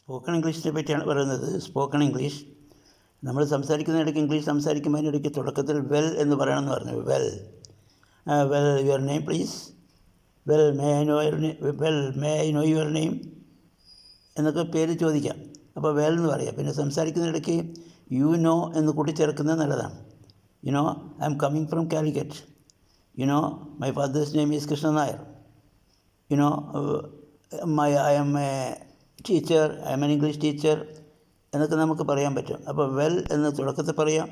Spoken ഇംഗ്ലീഷിനെ പറ്റിയാണ് പറയുന്നത്. Spoken English നമ്മൾ സംസാരിക്കുന്നിടയ്ക്ക് ഇംഗ്ലീഷ് സംസാരിക്കുമ്പോൾ അതിനിടയ്ക്ക് തുടക്കത്തിൽ വെൽ എന്ന് പറയണമെന്ന് പറഞ്ഞു. Well your name please, may I know your name എന്നൊക്കെ പേര് ചോദിക്കാം. അപ്പോൾ വെൽ എന്ന് പറയാം. പിന്നെ സംസാരിക്കുന്നിടയ്ക്ക് യു നോ എന്ന് കൂട്ടിച്ചേർക്കുന്നത് നല്ലതാണ്. U know I am coming from Calicut. You know my fathers name is Krishnan Nair. U know I am a teacher, I am N English teacher എന്നൊക്കെ നമുക്ക് പറയാൻ പറ്റും. അപ്പോൾ വെൽ എന്ന് തുടക്കത്തിൽ പറയാം.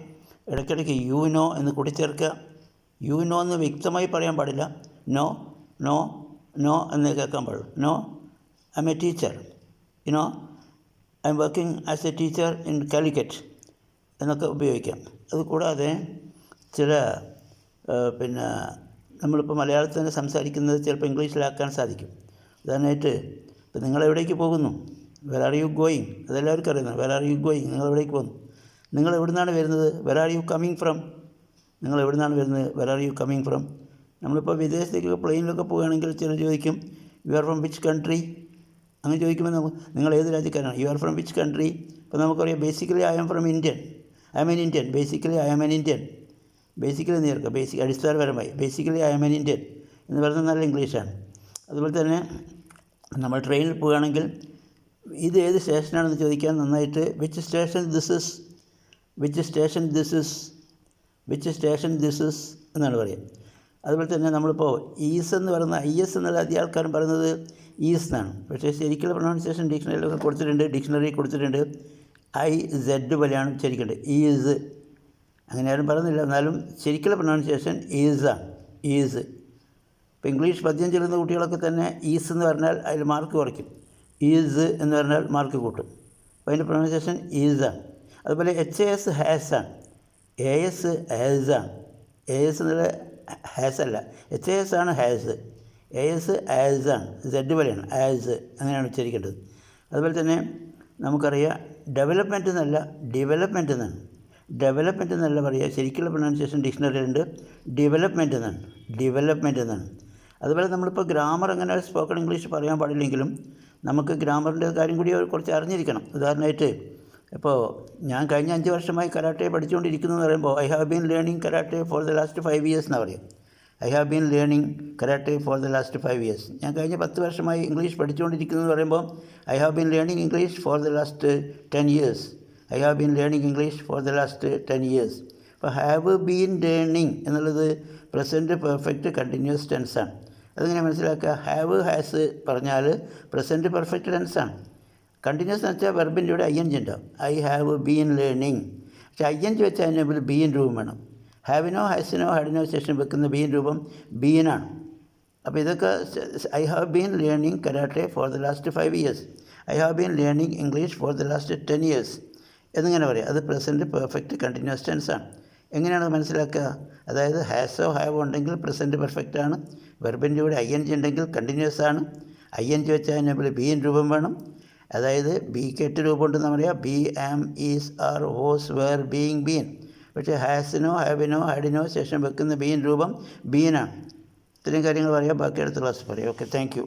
ഇടയ്ക്കിടയ്ക്ക് യു നോ എന്ന് കൂട്ടിച്ചേർക്കുക. യു നോ എന്ന് വ്യക്തമായി പറയാൻ പാടില്ല. നോ നോ നോ എന്ന് കേൾക്കാൻ പാടുള്ളൂ. No I am a teacher, you know I am working as a teacher in Calicut എന്നൊക്കെ ഉപയോഗിക്കാം. അതുകൂടാതെ ചില പിന്നെ നമ്മളിപ്പോൾ മലയാളത്തിൽ തന്നെ സംസാരിക്കുന്നത് ചിലപ്പോൾ ഇംഗ്ലീഷിലാക്കാൻ സാധിക്കും. ഉദാഹരണമായിട്ട് ഇപ്പോൾ നിങ്ങളെവിടേക്ക് പോകുന്നു, വെർ ആർ യു ഗോയിങ്, അതെല്ലാവർക്കും അറിയുന്നു. വെർ ആർ യു ഗോയിങ്, നിങ്ങൾ എവിടേക്ക് പോകുന്നു. നിങ്ങൾ എവിടുന്നാണ് വരുന്നത്, where are you coming from. നിങ്ങൾ എവിടുന്നാണ് വരുന്നത്, where are you coming from. നമ്മളിപ്പോൾ വിദേശത്തേക്ക് പ്ലെയിനിലൊക്കെ പോവുകയാണെങ്കിൽ ചിലർ ചോദിക്കും you are from which country. അങ്ങനെ ചോദിക്കുമ്പോൾ നിങ്ങൾ ഏത് രാജ്യക്കാരാണ്, you are from which country. ഇപ്പോൾ നമുക്കറിയാം basically I am from Indian, I am an Indian. Basically I am an Indian. Basically നേർക്കുക, അടിസ്ഥാനപരമായി basically I am an Indian എന്ന് പറയുന്നത് നല്ല ഇംഗ്ലീഷാണ്. അതുപോലെ തന്നെ നമ്മൾ ട്രെയിനിൽ പോവുകയാണെങ്കിൽ ഇത് ഏത് സ്റ്റേഷനാണെന്ന് ചോദിക്കാൻ നന്നായിട്ട് which station this is, which station this is, which station this is എന്നാണ് പറയുക. അതുപോലെ തന്നെ നമ്മളിപ്പോൾ ഈസ് എന്ന് പറയുന്ന IS എന്നുള്ള അധികം ആൾക്കാരും പറയുന്നത് ഈസ് എന്നാണ്. പക്ഷേ ശരിക്കുള്ള പ്രൊണൗൺസിയേഷൻ ഡിക്ഷണറിയിലൊക്കെ കൊടുത്തിട്ടുണ്ട്. IZ പോലെയാണ് ഉച്ചരിക്കേണ്ടത്, ഈസ്. അങ്ങനെ ആരും പറയുന്നില്ല. എന്നാലും ശരിക്കുള്ള പ്രൊണൗൺസിയേഷൻ ഈസാണ്, ഈസ്. ഇപ്പോൾ ഇംഗ്ലീഷ് പദ്യം ചെല്ലുന്ന കുട്ടികളൊക്കെ തന്നെ ഈസ് എന്ന് പറഞ്ഞാൽ അതിൽ മാർക്ക് കുറയ്ക്കും, ഈസ് എന്ന് പറഞ്ഞാൽ മാർക്ക് കൂട്ടും. അപ്പോൾ അതിൻ്റെ പ്രൊണൗൺസിയേഷൻ ഈസാണ്. അതുപോലെ HAS ഹാസാണ്, AS ഹാസാണ്. AS എന്നുള്ള ഹാസ് അല്ല, HAS ആണ് ഹാസ്. AS ആസാണ്, Z പോലെയാണ്, ആസ്. അങ്ങനെയാണ് ഉച്ചരിക്കേണ്ടത്. അതുപോലെ തന്നെ നമുക്കറിയാം ഡെവലപ്മെൻറ്റ് എന്നല്ല ഡെവലപ്മെൻറ്റ് എന്നാണ്. ഡെവലപ്മെൻറ്റ് എന്നല്ല പറയുക, ശരിക്കുള്ള പ്രൊണൗൺസിയേഷൻ ഡിക്ഷണറിയിലുണ്ട് ഡെവലപ്മെൻറ്റ് എന്നാണ്. അതുപോലെ നമ്മളിപ്പോൾ ഗ്രാമർ അങ്ങനെ സ്പോക്കൺ ഇംഗ്ലീഷ് പറയാൻ പാടില്ലെങ്കിലും നമുക്ക് ഗ്രാമറിൻ്റെ കാര്യം കൂടി കുറച്ച് അറിഞ്ഞിരിക്കണം. ഉദാഹരണമായിട്ട് ഇപ്പോൾ ഞാൻ കഴിഞ്ഞ 5 വർഷമായി കരാട്ടെ പഠിച്ചുകൊണ്ടിരിക്കുന്നു എന്ന് പറയുമ്പോൾ I have been learning karate for the last 5 years എന്നാണ് പറയുക. I have been learning karate for the last 5 years. ഞാൻ കഴിഞ്ഞ 10 വർഷമായി ഇംഗ്ലീഷ് പഠിച്ചുകൊണ്ടിരിക്കുന്നു എന്ന് പറയുമ്പോൾ I have been learning English for the last 10 years. I have been learning English for the last 10 years. അപ്പോൾ have been learning എന്നുള്ളത് present perfect continuous ടെൻസാണ്. അതിങ്ങനെ മനസ്സിലാക്കുക. Have has പറഞ്ഞാൽ പ്രസൻറ്റ് പെർഫെക്റ്റ് ടെൻസാണ്. കണ്ടിന്യൂസ് എന്ന് വെച്ചാൽ വെർബിൻ്റെ കൂടെ ING ഉണ്ടാവും. I have been learning. പക്ഷേ ING വെച്ചാൽ അതിൻ്റെ മുമ്പിൽ ബീൻ രൂപം വേണം. ഹാവിനോ ഹാസിനോ ഹാഡിനോ ശേഷം വെക്കുന്ന ബീൻ രൂപം ബീനാണ്. അപ്പോൾ ഇതൊക്കെ I have been learning karate for the last 5 years. I have been learning English for the last 10 years എന്നിങ്ങനെ പറയാം. അത് പ്രസൻറ്റ് പെർഫെക്റ്റ് കണ്ടിന്യൂസ് ടെൻസാണ്. എങ്ങനെയാണ് മനസ്സിലാക്കുക? അതായത് ഹാസോ ഹാവോ ഉണ്ടെങ്കിൽ പ്രസൻറ്റ് പെർഫെക്റ്റ് ആണ്. വെർബിൻ്റെ കൂടെ ING ഉണ്ടെങ്കിൽ കണ്ടിന്യൂസ് ആണ്. ING വെച്ചാൽ അതിന് മുമ്പിൽ ബീൻ രൂപം വേണം. അതായത് ബിക്ക് 8 രൂപം ഉണ്ടെന്ന് പറയാം. Be, am, is, are, was, were, being, been. പക്ഷേ ഹാസിനോ ഹാവിനോ ഹാഡിനോ ശേഷം വെക്കുന്ന ബീൻ രൂപം ബീനാണ്. ഇത്രയും കാര്യങ്ങൾ പറയാം. ബാക്കി അടുത്ത ക്ലാസ് പറയാം. Okay, thank you.